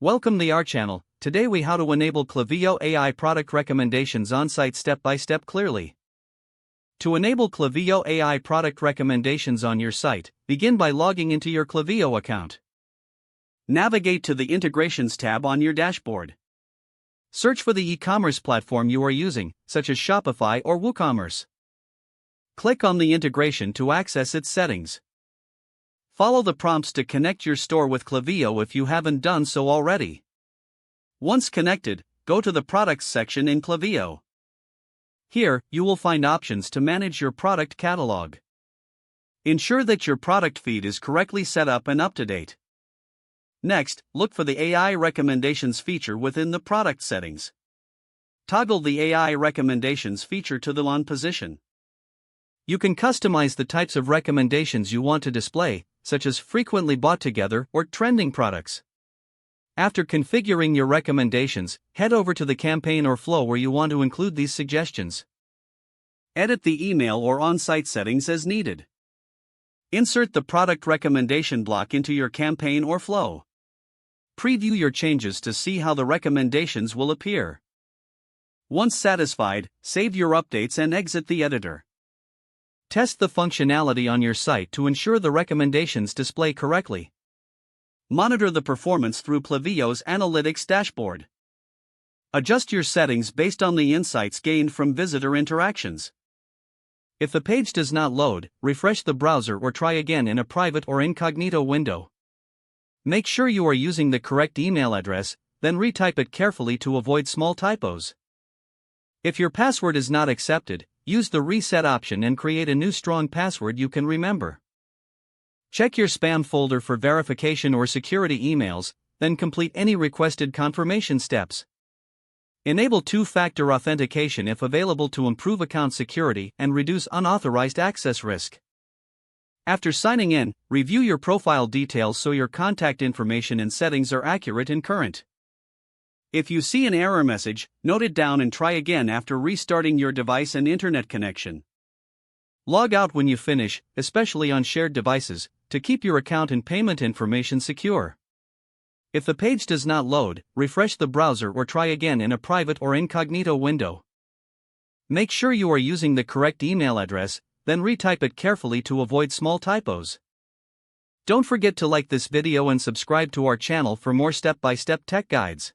Welcome to our channel. Today we how to enable Klaviyo AI product recommendations on-site step-by-step clearly. To enable Klaviyo AI product recommendations on your site, begin by logging into your Klaviyo account. Navigate to the Integrations tab on your dashboard. Search for the e-commerce platform you are using, such as Shopify or WooCommerce. Click on the integration to access its settings. Follow the prompts to connect your store with Klaviyo if you haven't done so already. Once connected, go to the Products section in Klaviyo. Here, you will find options to manage your product catalog. Ensure that your product feed is correctly set up and up to date. Next, look for the AI Recommendations feature within the product settings. Toggle the AI Recommendations feature to the on position. You can customize the types of recommendations you want to display, such as frequently bought together or trending products. After configuring your recommendations, head over to the campaign or flow where you want to include these suggestions. Edit the email or on-site settings as needed. Insert the product recommendation block into your campaign or flow. Preview your changes to see how the recommendations will appear. Once satisfied, save your updates and exit the editor. Test the functionality on your site to ensure the recommendations display correctly. Monitor the performance through Klaviyo's Analytics dashboard. Adjust your settings based on the insights gained from visitor interactions. If the page does not load, refresh the browser or try again in a private or incognito window. Make sure you are using the correct email address, then retype it carefully to avoid small typos. If your password is not accepted, use the reset option and create a new strong password you can remember. Check your spam folder for verification or security emails, then complete any requested confirmation steps. Enable two-factor authentication if available to improve account security and reduce unauthorized access risk. After signing in, review your profile details so your contact information and settings are accurate and current. If you see an error message, note it down and try again after restarting your device and internet connection. Log out when you finish, especially on shared devices, to keep your account and payment information secure. If the page does not load, refresh the browser or try again in a private or incognito window. Make sure you are using the correct email address, then retype it carefully to avoid small typos. Don't forget to like this video and subscribe to our channel for more step-by-step tech guides.